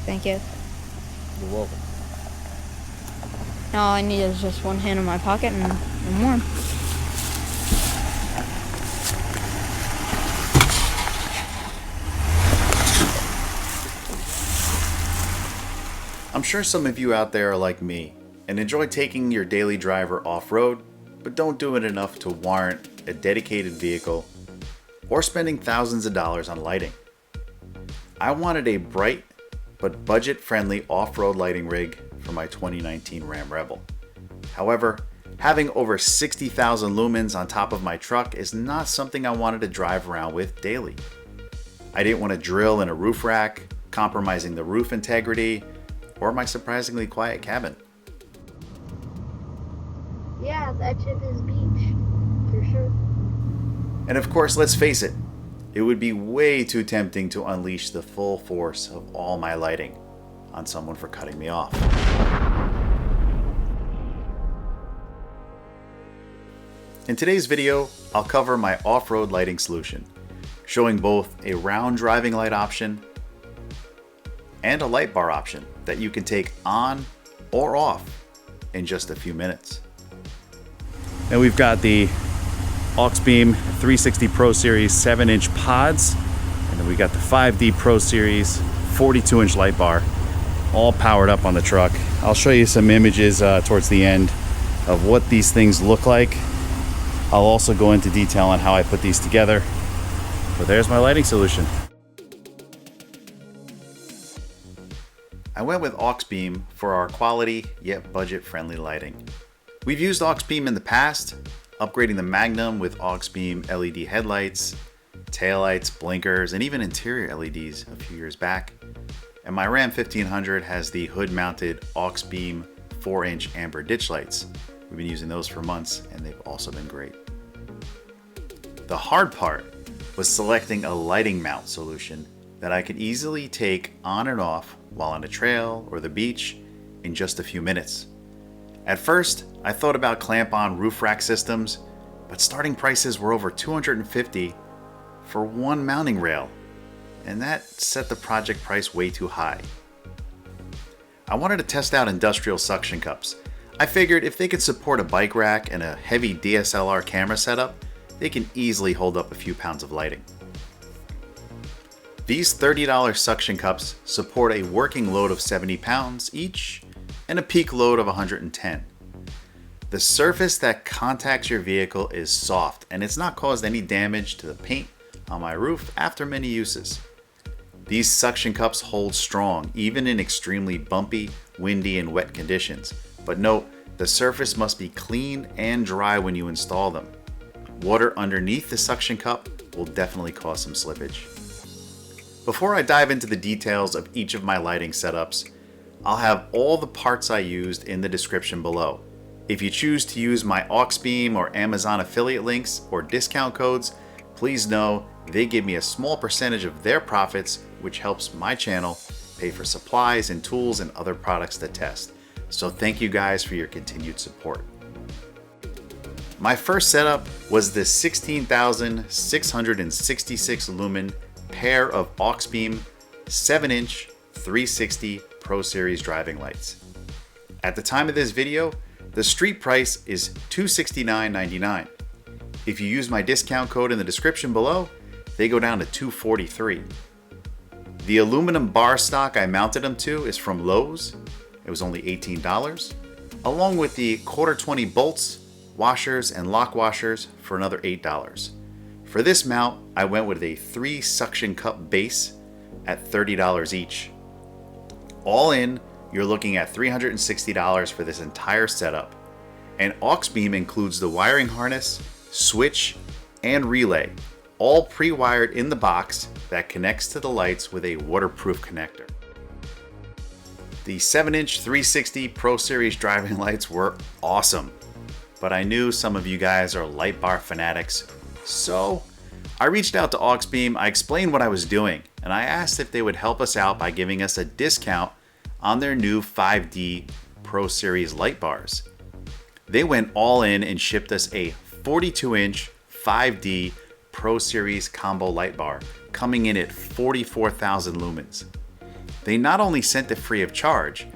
Thank you. You're welcome. Now all I need is just one hand in my pocket and I'm warm. I'm sure some of you out there are like me and enjoy taking your daily driver off-road, but don't do it enough to warrant a dedicated vehicle or spending thousands of dollars on lighting. I wanted a bright but budget-friendly off-road lighting rig for my 2019 Ram Rebel. However, having over 60,000 lumens on top of my truck is not something I wanted to drive around with daily. I didn't want to drill in a roof rack, compromising the roof integrity or my surprisingly quiet cabin. Yeah, that chip is beach, for sure. And of course, let's face it, it would be way too tempting to unleash the full force of all my lighting on someone for cutting me off. In today's video, I'll cover my off-road lighting solution, showing both a round driving light option and a light bar option that you can take on or off in just a few minutes. And we've got the Auxbeam 360 Pro Series 7-inch pods, and then we got the 5D Pro Series 42-inch light bar, all powered up on the truck. I'll show you some images towards the end of what these things look like. I'll also go into detail on how I put these together. But there's my lighting solution. I went with Auxbeam for our quality yet budget-friendly lighting. We've used Auxbeam in the past, upgrading the Magnum with Auxbeam LED headlights, taillights, blinkers, and even interior LEDs a few years back. And my Ram 1500 has the hood-mounted Auxbeam 4-inch amber ditch lights. We've been using those for months, and they've also been great. The hard part was selecting a lighting mount solution that I could easily take on and off while on a trail or the beach in just a few minutes. At first, I thought about clamp-on roof rack systems, but starting prices were over $250 for one mounting rail, and that set the project price way too high. I wanted to test out industrial suction cups. I figured if they could support a bike rack and a heavy DSLR camera setup, they can easily hold up a few pounds of lighting. These $30 suction cups support a working load of 70 pounds each and a peak load of 110. The surface that contacts your vehicle is soft and it's not caused any damage to the paint on my roof after many uses. These suction cups hold strong even in extremely bumpy, windy, and wet conditions. But note, the surface must be clean and dry when you install them. Water underneath the suction cup will definitely cause some slippage. Before I dive into the details of each of my lighting setups, I'll have all the parts I used in the description below. If you choose to use my Auxbeam or Amazon affiliate links or discount codes, please know they give me a small percentage of their profits, which helps my channel pay for supplies and tools and other products to test. So thank you guys for your continued support. My first setup was the 16,666 lumen pair of Auxbeam 7-inch 360 Pro Series driving lights. At the time of this video, the street price is $269.99. If you use my discount code in the description below, they go down to $243. The aluminum bar stock I mounted them to is from Lowe's. It was only $18, along with the 1/4 20 bolts, washers, and lock washers for another $8. For this mount, I went with a 3 suction cup base at $30 each. All in, you're looking at $360 for this entire setup. And Auxbeam includes the wiring harness, switch, and relay, all pre-wired in the box that connects to the lights with a waterproof connector. The 7-inch 360 Pro Series driving lights were awesome, but I knew some of you guys are light bar fanatics, so I reached out to Auxbeam, I explained what I was doing, and I asked if they would help us out by giving us a discount on their new 5D Pro Series light bars. They went all in and shipped us a 42-inch 5D Pro Series combo light bar, coming in at 44,000 lumens. They not only sent it free of charge,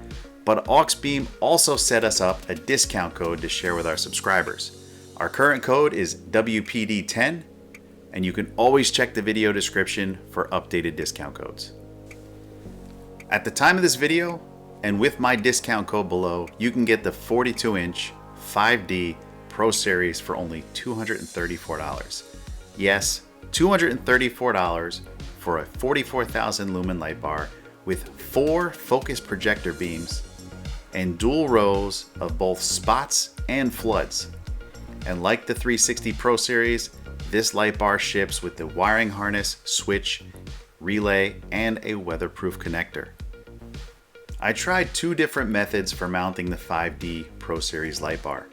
but Auxbeam also set us up a discount code to share with our subscribers. Our current code is WPD10, and you can always check the video description for updated discount codes. At the time of this video, and with my discount code below, you can get the 42-inch 5D Pro Series for only $234. Yes, $234 for a 44,000 lumen light bar with 4 focus projector beams and dual rows of both spots and floods. And like the 360 Pro Series, this light bar ships with the wiring harness, switch, relay, and a weatherproof connector. I tried 2 different methods for mounting the 5D Pro Series light bar.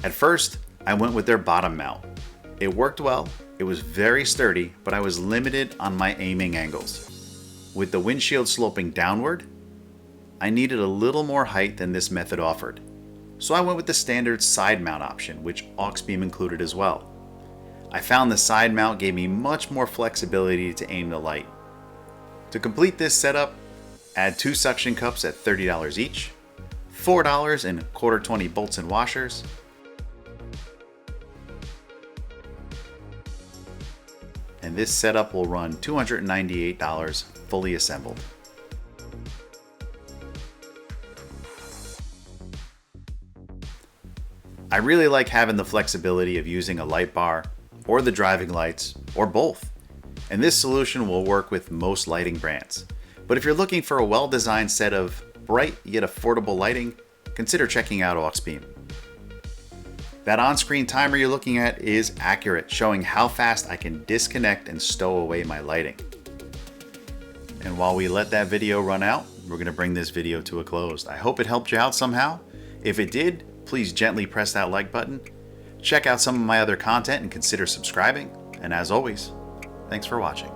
At first, I went with their bottom mount. It worked well, it was very sturdy, but I was limited on my aiming angles. With the windshield sloping downward, I needed a little more height than this method offered. So I went with the standard side mount option, which Auxbeam included as well. I found the side mount gave me much more flexibility to aim the light. To complete this setup, add 2 suction cups at $30 each, $4 in 1/4-20 bolts and washers, and this setup will run $298 fully assembled. I really like having the flexibility of using a light bar or the driving lights or both, and this solution will work with most lighting brands. But if you're looking for a well-designed set of bright yet affordable lighting, consider checking out Auxbeam. That on-screen timer you're looking at is accurate, showing how fast I can disconnect and stow away my lighting. And while we let that video run out, we're going to bring this video to a close. I hope it helped you out somehow. If it did, please gently press that like button. Check out some of my other content and consider subscribing. And as always, thanks for watching.